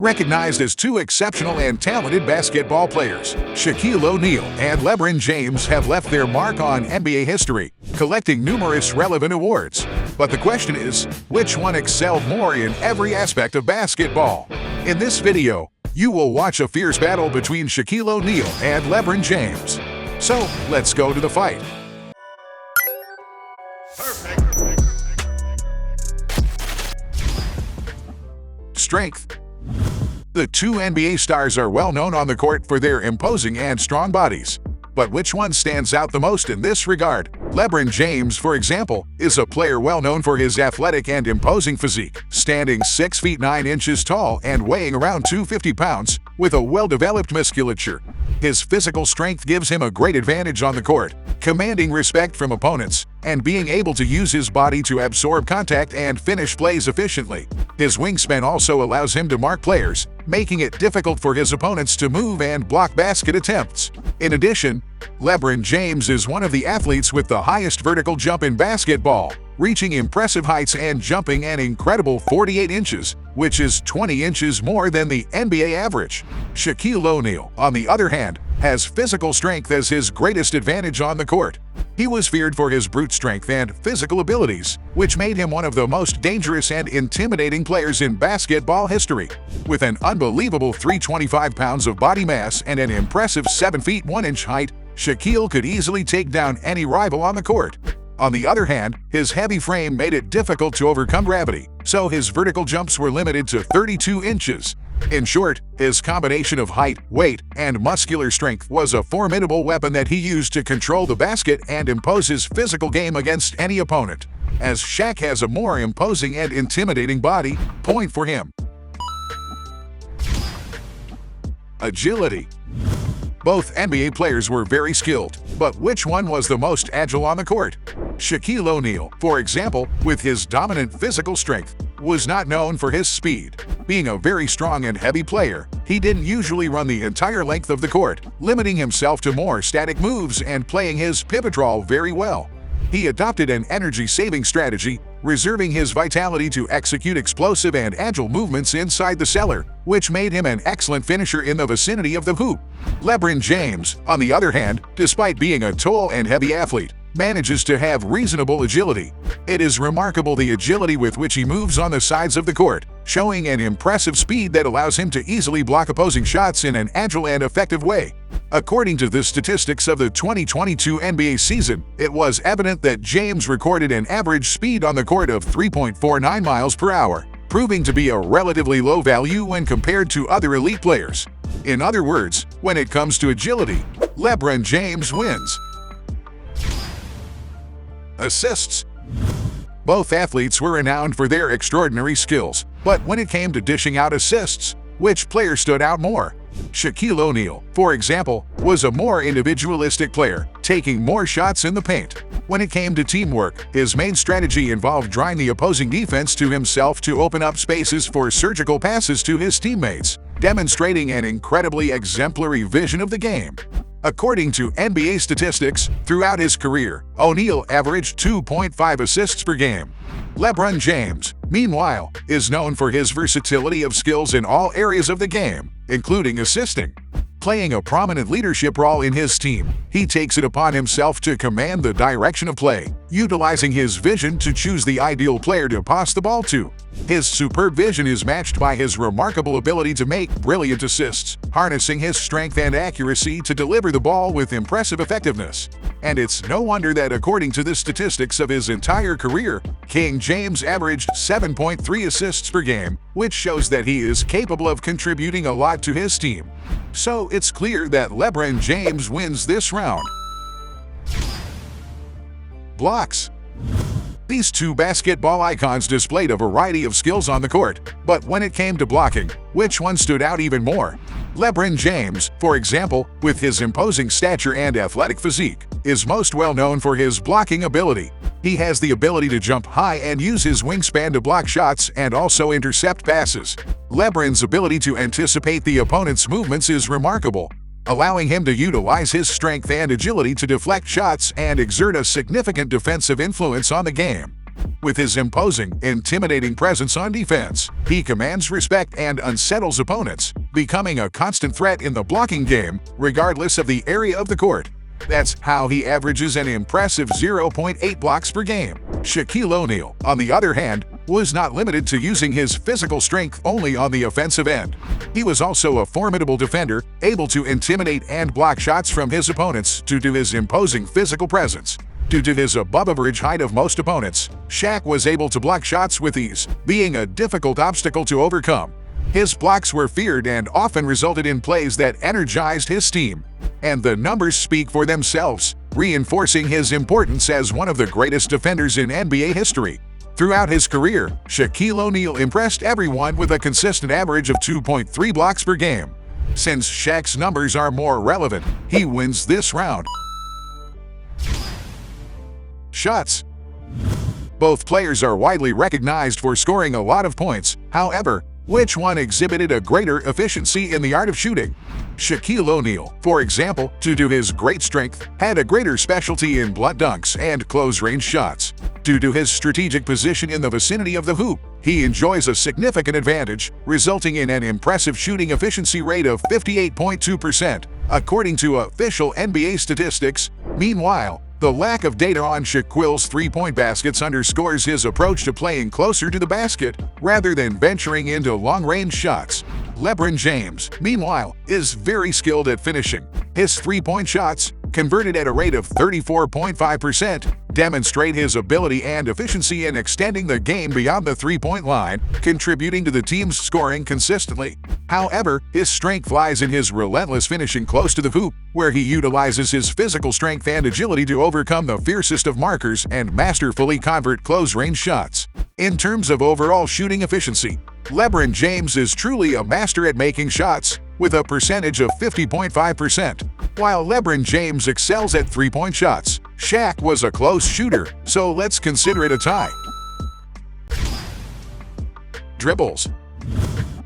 Recognized as two exceptional and talented basketball players, Shaquille O'Neal and LeBron James have left their mark on NBA history, collecting numerous relevant awards. But the question is, which one excelled more in every aspect of basketball? In this video, you will watch a fierce battle between Shaquille O'Neal and LeBron James. So, let's go to the fight. Strength. The two NBA stars are well known on the court for their imposing and strong bodies. But which one stands out the most in this regard? LeBron James, for example, is a player well known for his athletic and imposing physique, standing 6 feet 9 inches tall and weighing around 250 pounds, with a well-developed musculature. His physical strength gives him a great advantage on the court, commanding respect from opponents, and being able to use his body to absorb contact and finish plays efficiently. His wingspan also allows him to mark players, making it difficult for his opponents to move and block basket attempts. In addition, LeBron James is one of the athletes with the highest vertical jump in basketball, reaching impressive heights and jumping an incredible 48 inches, which is 20 inches more than the NBA average. Shaquille O'Neal, on the other hand, has physical strength as his greatest advantage on the court. He was feared for his brute strength and physical abilities, which made him one of the most dangerous and intimidating players in basketball history. With an unbelievable 325 pounds of body mass and an impressive 7 feet 1 inch height, Shaquille could easily take down any rival on the court. On the other hand, his heavy frame made it difficult to overcome gravity, so his vertical jumps were limited to 32 inches. In short, his combination of height, weight, and muscular strength was a formidable weapon that he used to control the basket and impose his physical game against any opponent. As Shaq has a more imposing and intimidating body, point for him. Agility. Both NBA players were very skilled, but which one was the most agile on the court? Shaquille O'Neal, for example, with his dominant physical strength, was not known for his speed. Being a very strong and heavy player, he didn't usually run the entire length of the court, limiting himself to more static moves and playing his pivot role very well. He adopted an energy-saving strategy, reserving his vitality to execute explosive and agile movements inside the cellar, which made him an excellent finisher in the vicinity of the hoop. LeBron James, on the other hand, despite being a tall and heavy athlete, manages to have reasonable agility. It is remarkable the agility with which he moves on the sides of the court, showing an impressive speed that allows him to easily block opposing shots in an agile and effective way. According to the statistics of the 2022 NBA season, it was evident that James recorded an average speed on the court of 3.49 miles per hour, proving to be a relatively low value when compared to other elite players. In other words, when it comes to agility, LeBron James wins. Assists. Both athletes were renowned for their extraordinary skills, but when it came to dishing out assists, which player stood out more? Shaquille O'Neal, for example, was a more individualistic player, taking more shots in the paint. When it came to teamwork, his main strategy involved drawing the opposing defense to himself to open up spaces for surgical passes to his teammates, demonstrating an incredibly exemplary vision of the game. According to NBA statistics, throughout his career, O'Neal averaged 2.5 assists per game. LeBron James, meanwhile, is known for his versatility of skills in all areas of the game, including assisting. Playing a prominent leadership role in his team, he takes it upon himself to command the direction of play, utilizing his vision to choose the ideal player to pass the ball to. His superb vision is matched by his remarkable ability to make brilliant assists, harnessing his strength and accuracy to deliver the ball with impressive effectiveness. And it's no wonder that according to the statistics of his entire career, King James averaged 7.3 assists per game, which shows that he is capable of contributing a lot to his team. So it's clear that LeBron James wins this round. Blocks. These two basketball icons displayed a variety of skills on the court, but when it came to blocking, which one stood out even more? LeBron James, for example, with his imposing stature and athletic physique, is most well known for his blocking ability. He has the ability to jump high and use his wingspan to block shots and also intercept passes. LeBron's ability to anticipate the opponent's movements is remarkable, allowing him to utilize his strength and agility to deflect shots and exert a significant defensive influence on the game. With his imposing, intimidating presence on defense, he commands respect and unsettles opponents, becoming a constant threat in the blocking game, regardless of the area of the court. That's how he averages an impressive 0.8 blocks per game. Shaquille O'Neal, on the other hand, was not limited to using his physical strength only on the offensive end. He was also a formidable defender, able to intimidate and block shots from his opponents due to his imposing physical presence. Due to his above-average height of most opponents, Shaq was able to block shots with ease, being a difficult obstacle to overcome. His blocks were feared and often resulted in plays that energized his team. And the numbers speak for themselves, reinforcing his importance as one of the greatest defenders in NBA history. Throughout his career, Shaquille O'Neal impressed everyone with a consistent average of 2.3 blocks per game. Since Shaq's numbers are more relevant, he wins this round. Shots. Both players are widely recognized for scoring a lot of points. However, which one exhibited a greater efficiency in the art of shooting? Shaquille O'Neal, for example, due to his great strength, had a greater specialty in blunt dunks and close-range shots. Due to his strategic position in the vicinity of the hoop, he enjoys a significant advantage, resulting in an impressive shooting efficiency rate of 58.2%, according to official NBA statistics. Meanwhile, the lack of data on Shaquille's three-point baskets underscores his approach to playing closer to the basket rather than venturing into long-range shots. LeBron James, meanwhile, is very skilled at finishing. His three-point shots, converted at a rate of 34.5%, demonstrate his ability and efficiency in extending the game beyond the three-point line, contributing to the team's scoring consistently. However, his strength lies in his relentless finishing close to the hoop, where he utilizes his physical strength and agility to overcome the fiercest of markers and masterfully convert close-range shots. In terms of overall shooting efficiency, LeBron James is truly a master at making shots, with a percentage of 50.5%. While LeBron James excels at three-point shots, Shaq was a close shooter, so let's consider it a tie. Dribbles.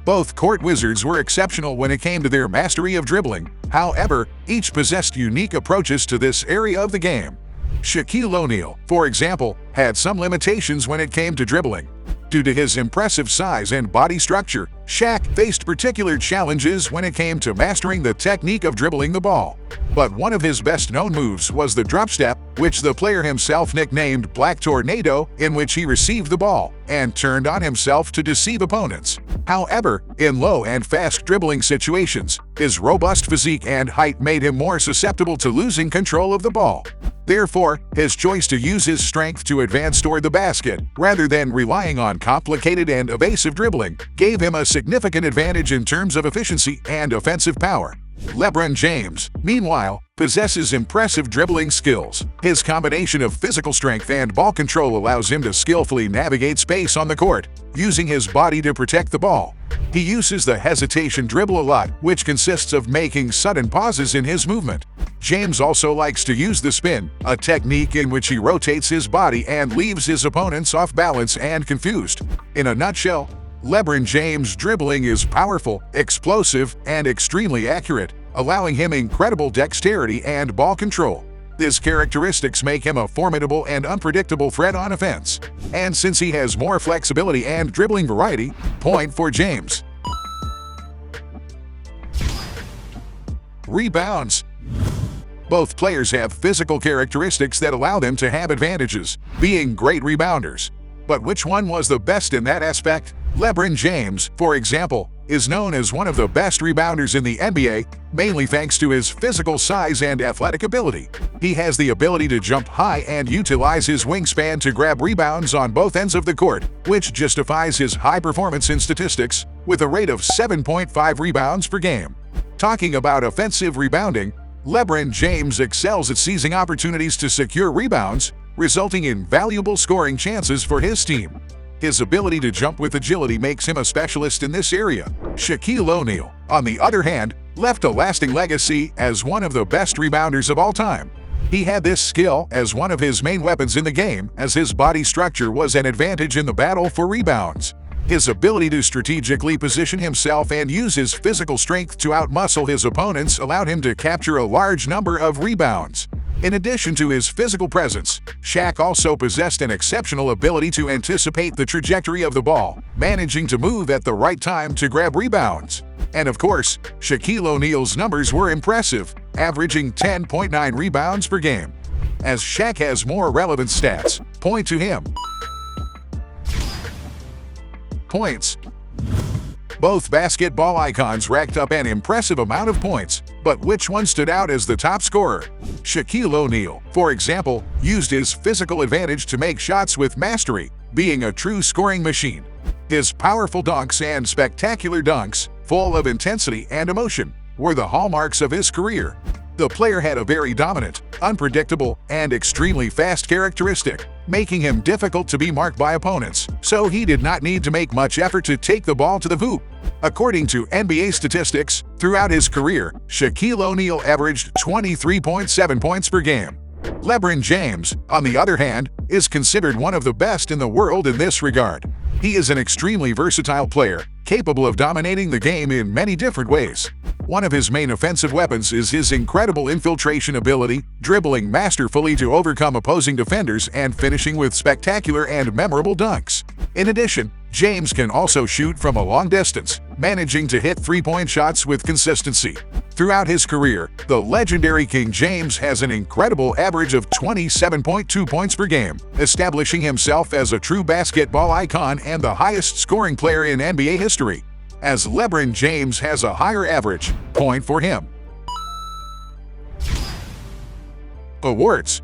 Both court wizards were exceptional when it came to their mastery of dribbling. However, each possessed unique approaches to this area of the game. Shaquille O'Neal, for example, had some limitations when it came to dribbling. Due to his impressive size and body structure, Shaq faced particular challenges when it came to mastering the technique of dribbling the ball. But one of his best-known moves was the drop step, which the player himself nicknamed Black Tornado, in which he received the ball and turned on himself to deceive opponents. However, in low and fast dribbling situations, his robust physique and height made him more susceptible to losing control of the ball. Therefore, his choice to use his strength to advance toward the basket, rather than relying on complicated and evasive dribbling, gave him a significant advantage in terms of efficiency and offensive power. LeBron James, meanwhile, possesses impressive dribbling skills. His combination of physical strength and ball control allows him to skillfully navigate space on the court, using his body to protect the ball. He uses the hesitation dribble a lot, which consists of making sudden pauses in his movement. James also likes to use the spin, a technique in which he rotates his body and leaves his opponents off balance and confused. In a nutshell, LeBron James' dribbling is powerful, explosive, and extremely accurate, allowing him incredible dexterity and ball control. These characteristics make him a formidable and unpredictable threat on offense. And since he has more flexibility and dribbling variety, point for James. Rebounds. Both players have physical characteristics that allow them to have advantages, being great rebounders. But which one was the best in that aspect? LeBron James, for example, is known as one of the best rebounders in the NBA, mainly thanks to his physical size and athletic ability. He has the ability to jump high and utilize his wingspan to grab rebounds on both ends of the court, which justifies his high performance in statistics, with a rate of 7.5 rebounds per game. Talking about offensive rebounding, LeBron James excels at seizing opportunities to secure rebounds, resulting in valuable scoring chances for his team. His ability to jump with agility makes him a specialist in this area. Shaquille O'Neal, on the other hand, left a lasting legacy as one of the best rebounders of all time. He had this skill as one of his main weapons in the game, as his body structure was an advantage in the battle for rebounds. His ability to strategically position himself and use his physical strength to outmuscle his opponents allowed him to capture a large number of rebounds. In addition to his physical presence, Shaq also possessed an exceptional ability to anticipate the trajectory of the ball, managing to move at the right time to grab rebounds. And of course, Shaquille O'Neal's numbers were impressive, averaging 10.9 rebounds per game. As Shaq has more relevant stats, point to him. Points. Both basketball icons racked up an impressive amount of points, but which one stood out as the top scorer? Shaquille O'Neal, for example, used his physical advantage to make shots with mastery, being a true scoring machine. His powerful dunks and spectacular dunks, full of intensity and emotion, were the hallmarks of his career. The player had a very dominant, unpredictable, and extremely fast characteristic, making him difficult to be marked by opponents, so he did not need to make much effort to take the ball to the hoop. According to NBA statistics, throughout his career, Shaquille O'Neal averaged 23.7 points per game. LeBron James, on the other hand, is considered one of the best in the world in this regard. He is an extremely versatile player, capable of dominating the game in many different ways. One of his main offensive weapons is his incredible infiltration ability, dribbling masterfully to overcome opposing defenders and finishing with spectacular and memorable dunks. In addition, James can also shoot from a long distance, managing to hit three-point shots with consistency. Throughout his career, the legendary King James has an incredible average of 27.2 points per game, establishing himself as a true basketball icon and the highest scoring player in NBA history. As LeBron James has a higher average, point for him. Awards.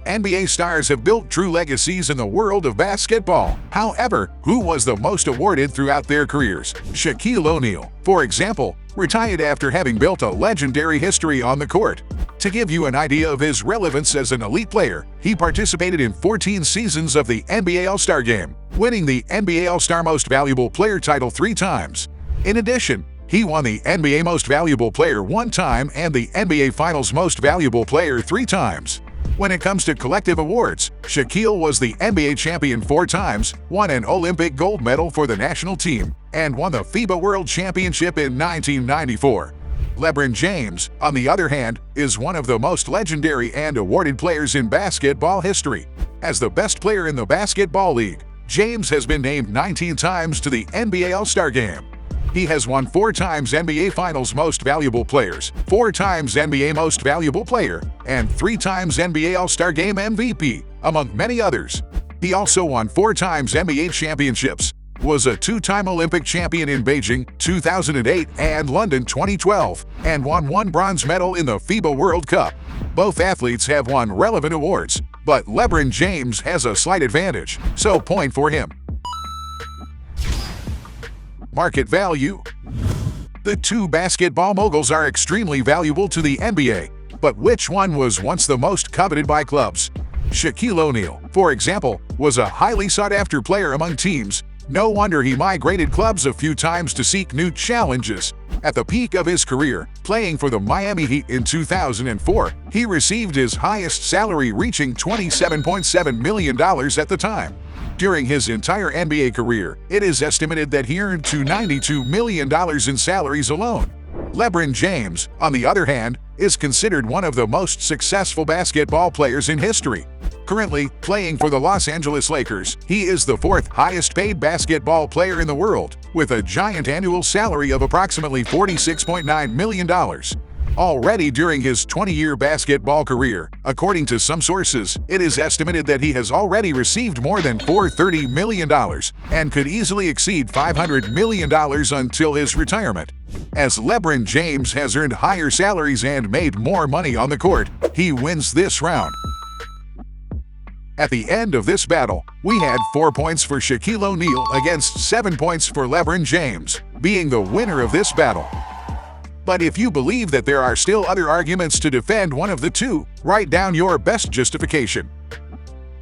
NBA stars have built true legacies in the world of basketball. However, who was the most awarded throughout their careers? Shaquille O'Neal, for example, retired after having built a legendary history on the court. To give you an idea of his relevance as an elite player, he participated in 14 seasons of the NBA All-Star Game, winning the NBA All-Star Most Valuable Player title 3 times. In addition, he won the NBA Most Valuable Player 1 time and the NBA Finals Most Valuable Player 3 times. When it comes to collective awards, Shaquille was the NBA champion 4 times, won an Olympic gold medal for the national team, and won the FIBA World Championship in 1994. LeBron James, on the other hand, is one of the most legendary and awarded players in basketball history. As the best player in the basketball league, James has been named 19 times to the NBA All-Star Game. He has won 4 times NBA Finals Most Valuable Players, 4 times NBA Most Valuable Player, and 3 times NBA All-Star Game MVP, among many others. He also won 4 times NBA championships, was a 2-time Olympic champion in Beijing 2008 and London 2012, and won 1 bronze medal in the FIBA World Cup. Both athletes have won relevant awards, but LeBron James has a slight advantage, so point for him. Market value. The 2 basketball moguls are extremely valuable to the NBA, but which one was once the most coveted by clubs? Shaquille O'Neal, for example, was a highly sought-after player among teams. No wonder he migrated clubs a few times to seek new challenges. At the peak of his career, playing for the Miami Heat in 2004, he received his highest salary, reaching $27.7 million at the time. During his entire NBA career, it is estimated that he earned to $92 million in salaries alone. LeBron James, on the other hand, is considered one of the most successful basketball players in history. Currently playing for the Los Angeles Lakers, he is the 4th highest-paid basketball player in the world, with a giant annual salary of approximately $46.9 million. Already during his 20-year basketball career, according to some sources, it is estimated that he has already received more than $430 million and could easily exceed $500 million until his retirement. As LeBron James has earned higher salaries and made more money on the court, he wins this round. At the end of this battle, we had 4 points for Shaquille O'Neal against 7 points for LeBron James, being the winner of this battle. But if you believe that there are still other arguments to defend one of the two, write down your best justification.